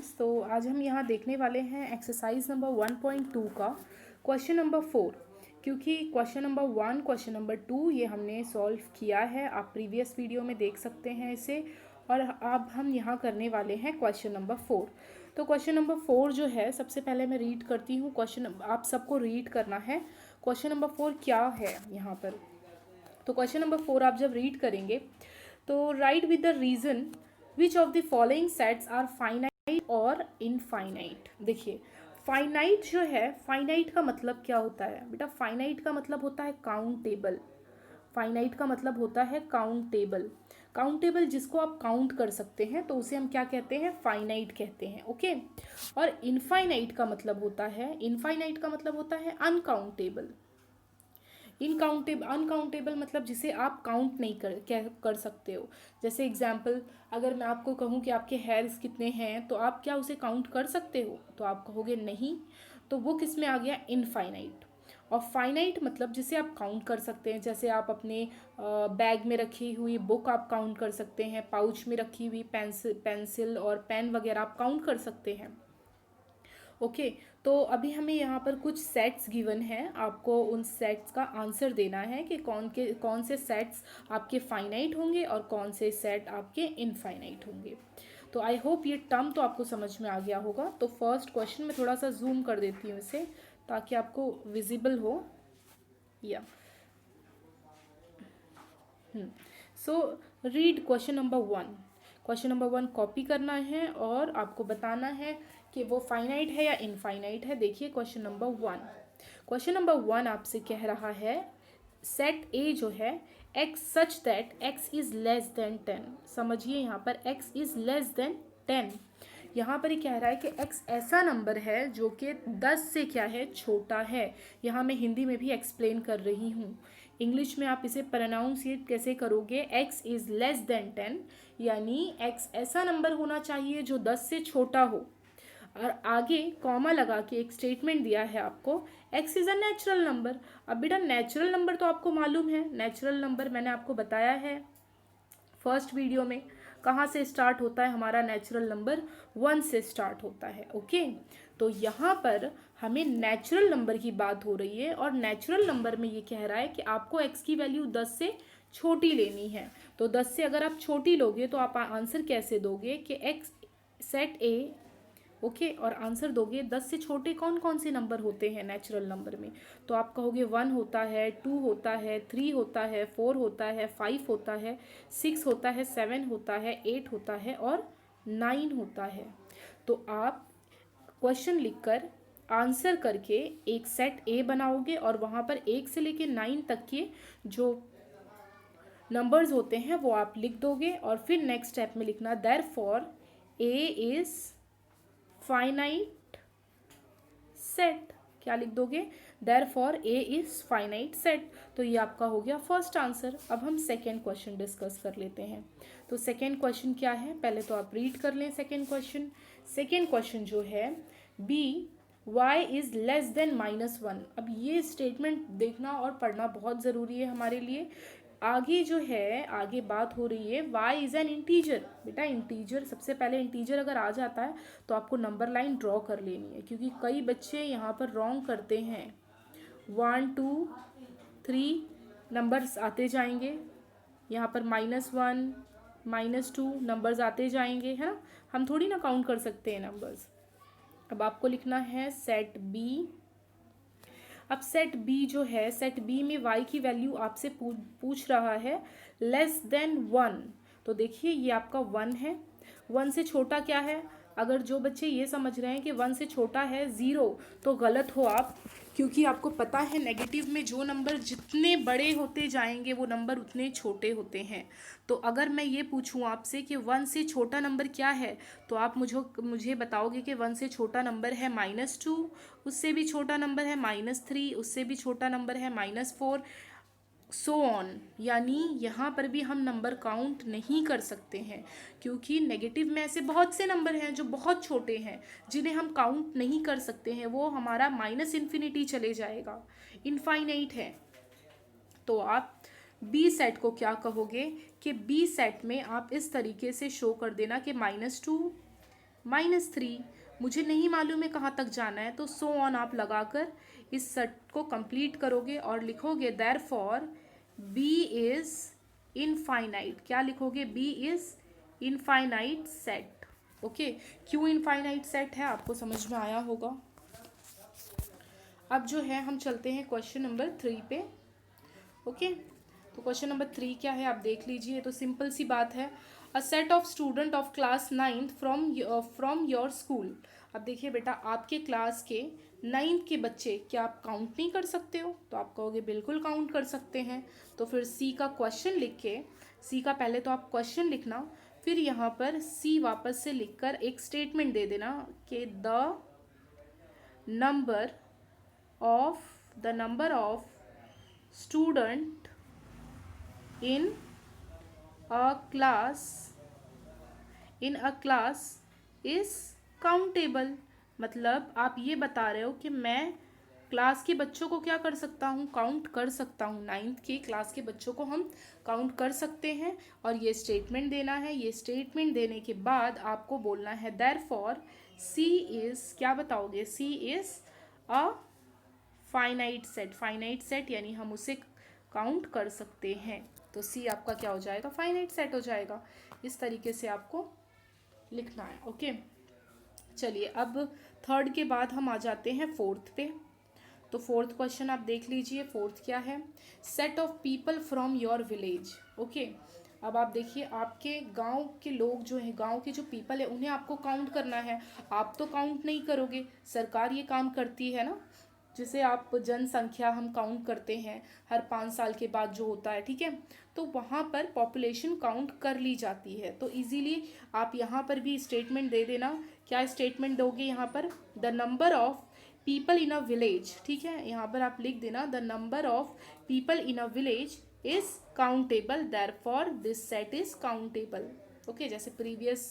Students, तो आज हम यहाँ देखने वाले हैं एक्सरसाइज नंबर 1.2 का क्वेश्चन नंबर 4। क्योंकि क्वेश्चन नंबर 1, क्वेश्चन नंबर 2 ये हमने सॉल्व किया है, आप प्रीवियस वीडियो में देख सकते हैं इसे। और अब हम यहाँ करने वाले हैं क्वेश्चन नंबर 4। तो क्वेश्चन नंबर 4 जो है, सबसे पहले मैं रीड करती हूँ क्वेश्चन, आप सबको रीड करना है क्वेश्चन नंबर 4 क्या है यहाँ पर। तो क्वेश्चन नंबर 4 आप जब रीड करेंगे तो write with the reason which of the following sets are finite और इनफाइनाइट। देखिए, फाइनाइट जो है, फाइनाइट का मतलब क्या होता है बेटा? फाइनाइट का मतलब होता है काउंटेबल। फाइनाइट का मतलब होता है काउंटेबल। काउंटेबल जिसको आप काउंट कर सकते हैं तो उसे हम क्या कहते हैं? फाइनाइट कहते हैं। ओके। और इनफाइनाइट का मतलब होता है, इनफाइनाइट का मतलब होता है अनकाउंटेबल। अनकाउंटेबल मतलब जिसे आप काउंट नहीं कर सकते हो। जैसे एग्जाम्पल, अगर मैं आपको कहूँ कि आपके हेयर्स कितने हैं, तो आप क्या उसे काउंट कर सकते हो? तो आप कहोगे नहीं। तो वो किस में आ गया? इनफाइनाइट। और फाइनाइट मतलब जिसे आप काउंट कर सकते हैं। जैसे आप अपने बैग में रखी हुई बुक आप काउंट कर सकते हैं, पाउच में रखी हुई पेंसिल और पेन वगैरह आप काउंट कर सकते हैं। ओके। तो अभी हमें यहाँ पर कुछ सेट्स गिवन हैं, आपको उन सेट्स का आंसर देना है कि कौन से सेट्स आपके फाइनाइट होंगे और कौन से सेट आपके इनफाइनाइट होंगे। तो आई होप ये टर्म तो आपको समझ में आ गया होगा। तो फर्स्ट क्वेश्चन में थोड़ा सा जूम कर देती हूँ इसे ताकि आपको विजिबल हो। या so read question number 1। Question number 1 copy करना है और आपको बताना है कि वो फाइनाइट है या इनफाइनाइट है। देखिए क्वेश्चन नंबर 1। क्वेश्चन नंबर 1 आपसे कह रहा है सेट ए जो है x such that x is less then 10। समझिए यहाँ पर x इज लेस देन 10। यहाँ पर ये कह रहा है कि x ऐसा नंबर है जो कि 10 से क्या है? छोटा है। यहाँ मैं हिंदी में भी एक्सप्लेन कर रही हूँ। इंग्लिश में आप इसे प्रोनाउंसिएट कैसे करोगे? x इज लेस देन 10, यानी x ऐसा नंबर होना चाहिए जो 10 से छोटा हो। और आगे कॉमा लगा के एक स्टेटमेंट दिया है आपको, x is a natural number. अब बेटा नेचुरल नंबर तो आपको मालूम है, नेचुरल नंबर मैंने आपको बताया है फर्स्ट वीडियो में। कहाँ से स्टार्ट होता है हमारा नेचुरल नंबर? 1 से स्टार्ट होता है। ओके। तो यहाँ पर हमें नेचुरल नंबर की बात हो रही है और नेचुरल नंबर में ये कह रहा है कि आपको x की वैल्यू 10 से छोटी लेनी है। तो 10 से अगर आप छोटी लोगे तो आप आंसर कैसे दोगे कि x सेट ए। ओके। और आंसर दोगे 10 से छोटे कौन कौन से नंबर होते हैं नेचुरल नंबर में? तो आप कहोगे 1 होता है, 2 होता है, 3 होता है, 4 होता है, 5 होता है, 6 होता है, 7 होता है, 8 होता है और 9 होता है। तो आप क्वेश्चन लिखकर आंसर करके एक सेट ए बनाओगे और वहाँ पर 1 से लेके 9 तक के जो नंबर्स होते हैं वो आप लिख दोगे। और फिर नेक्स्ट स्टेप में लिखना therefore A is finite set. क्या लिख दोगे? Therefore A is finite set. तो ये आपका हो गया फर्स्ट आंसर। अब हम सेकेंड क्वेश्चन डिस्कस कर लेते हैं। तो सेकेंड क्वेश्चन क्या है, पहले तो आप रीड कर लें सेकेंड क्वेश्चन। सेकेंड क्वेश्चन जो है B y is less than -1। अब ये स्टेटमेंट देखना और पढ़ना बहुत ज़रूरी है हमारे लिए। आगे जो है, आगे बात हो रही है y इज़ एन इंटीजर। बेटा इंटीजर, सबसे पहले इंटीजर अगर आ जाता है तो आपको नंबर लाइन ड्रॉ कर लेनी है, क्योंकि कई बच्चे यहाँ पर रॉन्ग करते हैं। 1 2 3 नंबर्स आते जाएंगे, यहाँ पर -1 -2 नंबर्स आते जाएंगे, है ना। हम थोड़ी ना काउंट कर सकते हैं नंबर्स। अब आपको लिखना है सेट बी। अब सेट बी जो है, सेट बी में y की वैल्यू आपसे पूछ रहा है लेस देन 1। तो देखिए ये आपका 1 है। 1 से छोटा क्या है? अगर जो बच्चे ये समझ रहे हैं कि 1 से छोटा है 0, तो गलत हो आप, क्योंकि आपको पता है नेगेटिव में जो नंबर जितने बड़े होते जाएंगे वो नंबर उतने छोटे होते हैं। तो अगर मैं ये पूछूं आपसे कि 1 से छोटा नंबर क्या है, तो आप मुझे बताओगे कि 1 से छोटा नंबर है -2, उससे भी छोटा नंबर है -3, उससे भी छोटा नंबर है -4, सो ऑन। यानी यहाँ पर भी हम नंबर काउंट नहीं कर सकते हैं, क्योंकि नेगेटिव में ऐसे बहुत से नंबर हैं जो बहुत छोटे हैं जिन्हें हम काउंट नहीं कर सकते हैं। वो हमारा -इन्फिनिटी चले जाएगा, इनफाइनाइट है। तो आप बी सेट को क्या कहोगे कि बी सेट में आप इस तरीके से शो कर देना कि -2 -3, मुझे नहीं मालूम है कहाँ तक जाना है, तो सो ऑन आप लगाकर इस सेट को कंप्लीट करोगे और लिखोगे देयरफॉर बी इज इनफाइनाइट। क्या लिखोगे? B is infinite set. Okay, क्यों इनफाइनाइट सेट है आपको समझ में आया होगा। अब जो है हम चलते हैं क्वेश्चन नंबर 3 पे। ओके, तो क्वेश्चन नंबर 3 क्या है आप देख लीजिए। तो सिंपल सी बात है, a set of student of class 9th from your school. अब देखिए बेटा, आपके क्लास के 9th के बच्चे क्या आप काउंट नहीं कर सकते हो? तो आप कहोगे बिल्कुल काउंट कर सकते हैं। तो फिर सी का क्वेश्चन लिख के, सी का पहले तो आप क्वेश्चन लिखना, फिर यहाँ पर सी वापस से लिखकर एक स्टेटमेंट दे देना कि number the number of student in a class is countable। मतलब आप ये बता रहे हो कि मैं क्लास के बच्चों को क्या कर सकता हूँ? काउंट कर सकता हूँ। 9th के क्लास के बच्चों को हम काउंट कर सकते हैं, और ये स्टेटमेंट देना है। ये स्टेटमेंट देने के बाद आपको बोलना है देयरफॉर सी इज, क्या बताओगे? C is a finite set. Finite set यानी हम उसे काउंट कर सकते हैं। तो सी आपका क्या हो जाएगा? फाइनाइट सेट हो जाएगा। इस तरीके से आपको लिखना है। ओके, चलिए अब थर्ड के बाद हम आ जाते हैं फोर्थ पे। तो फोर्थ क्वेश्चन आप देख लीजिए। फोर्थ क्या है? Set of people from your village. Okay, अब आप देखिए, आपके गांव के लोग जो हैं, गांव के जो पीपल है, उन्हें आपको काउंट करना है। आप तो काउंट नहीं करोगे, सरकार ये काम करती है ना, जिसे आप जनसंख्या हम काउंट करते हैं हर 5 साल के बाद जो होता है, ठीक है। तो वहाँ पर पॉपुलेशन काउंट कर ली जाती है। तो इजीली आप यहाँ पर भी स्टेटमेंट दे देना। क्या स्टेटमेंट दोगे यहाँ पर? The number of people in a village, ठीक है, यहाँ पर आप लिख देना the number of people in a village is countable, therefore this set is countable. Okay, जैसे प्रीवियस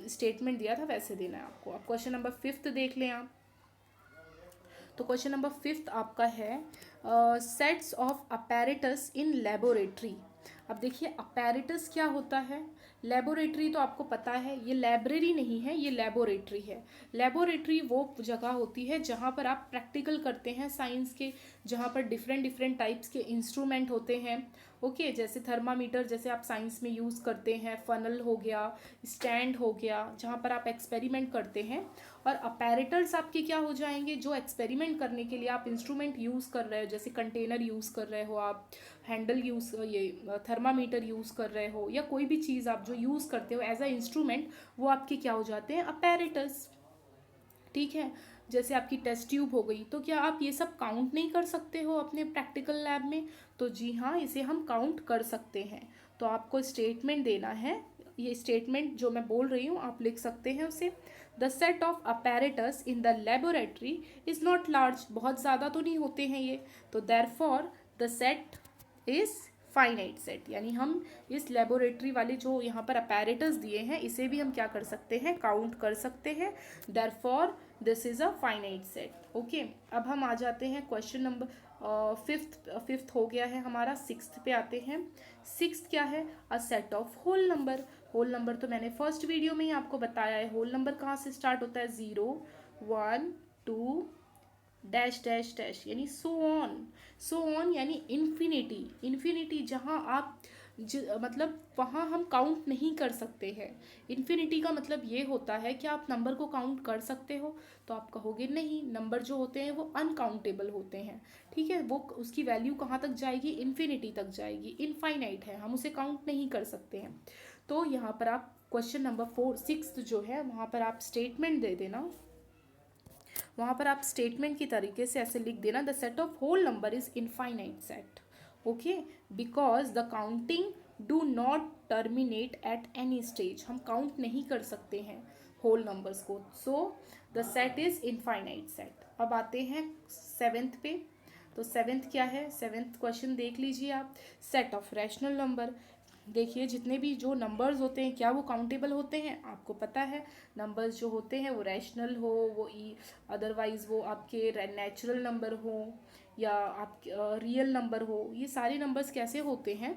स्टेटमेंट दिया था वैसे देना है आपको। अब क्वेश्चन नंबर 5 देख लें आप। तो क्वेश्चन नंबर 5 आपका है sets of apparatus in laboratory. अब देखिए, अपैरेटस क्या होता है? लेबोरेटरी तो आपको पता है, ये लाइब्रेरी नहीं है, ये लेबोरेटरी है। लेबोरेटरी वो जगह होती है जहाँ पर आप प्रैक्टिकल करते हैं साइंस के, जहाँ पर डिफरेंट डिफरेंट टाइप्स के इंस्ट्रूमेंट होते हैं। ओके, जैसे थर्मामीटर जैसे आप साइंस में यूज़ करते हैं, फनल हो गया, स्टैंड हो गया, जहाँ पर आप एक्सपेरिमेंट करते हैं। और अपैरेटर्स आपके क्या हो जाएंगे? जो एक्सपेरिमेंट करने के लिए आप इंस्ट्रूमेंट यूज़ कर रहे हो, जैसे कंटेनर यूज़ कर रहे हो आप, हैंडल यूज़, ये थर्मामीटर यूज़ कर रहे हो, या कोई भी चीज़ आप जो यूज़ करते हो एज अ इंस्ट्रूमेंट, वो आपके क्या हो जाते हैं? अपैरेटस, ठीक है। जैसे आपकी टेस्ट ट्यूब हो गई, तो क्या आप ये सब काउंट नहीं कर सकते हो अपने प्रैक्टिकल लैब में? तो जी हाँ, इसे हम काउंट कर सकते हैं। तो आपको स्टेटमेंट देना है। ये स्टेटमेंट जो मैं बोल रही हूँ आप लिख सकते हैं उसे। The set of apparatus in the laboratory is not large. बहुत ज़्यादा तो नहीं होते हैं ये, तो therefore the set is finite set. यानी हम इस लेबोरेटरी वाले जो यहाँ पर अपैरेटस दिए हैं, इसे भी हम क्या कर सकते हैं? काउंट कर सकते हैं। Therefore this is a finite set. Okay, अब हम आ जाते हैं क्वेश्चन नंबर फिफ्थ हो गया है हमारा। 6th पे आते हैं। 6th क्या है? A set of whole number. Whole number तो मैंने फर्स्ट वीडियो में ही आपको बताया है। होल नंबर कहाँ से स्टार्ट होता है? 0 1 2 डैश डैश डैश, यानी सो ऑन यानी इन्फिनिटी। इन्फिनिटी जहाँ आप मतलब वहाँ हम काउंट नहीं कर सकते हैं। इन्फिनिटी का मतलब ये होता है कि आप नंबर को काउंट कर सकते हो। तो आप कहोगे नहीं, नंबर जो होते हैं वो अनकाउंटेबल होते हैं, ठीक है। वो उसकी वैल्यू कहाँ तक जाएगी? इन्फिनिटी तक जाएगी, इनफाइनाइट है, हम उसे काउंट नहीं कर सकते हैं। तो यहाँ पर आप क्वेश्चन नंबर 6 जो है वहाँ पर आप स्टेटमेंट दे देना। वहाँ पर आप स्टेटमेंट की तरीके से ऐसे लिख देना, the set of whole number is infinite set. Okay, because the counting do not terminate at any stage. हम काउंट नहीं कर सकते हैं होल नंबर्स को, so the set is infinite set. अब आते हैं 7th पे। तो 7th क्या है? 7th क्वेश्चन देख लीजिए आप। Set of rational number. देखिए, जितने भी जो नंबर्स होते हैं क्या वो काउंटेबल होते हैं? आपको पता है, नंबर्स जो होते हैं वो रैशनल हो, वो अदरवाइज वो आपके नेचुरल नंबर हो, या आप रियल नंबर हो, ये सारे नंबर्स कैसे होते हैं?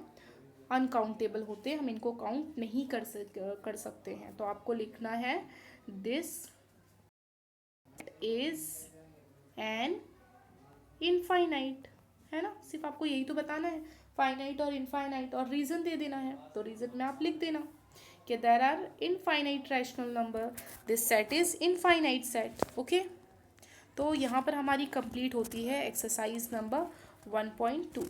अनकाउंटेबल होते हैं, हम इनको काउंट नहीं कर सकते हैं। तो आपको लिखना है दिस इज एन इनफाइनाइट, है ना, सिर्फ आपको यही तो बताना है, फाइनाइट और इनफाइनाइट, और रीजन दे देना है, तो रीजन में आप लिख देना कि there are infinite rational number, this set is infinite set. Okay, तो यहाँ पर हमारी कंप्लीट होती है एक्सरसाइज नंबर 1.2।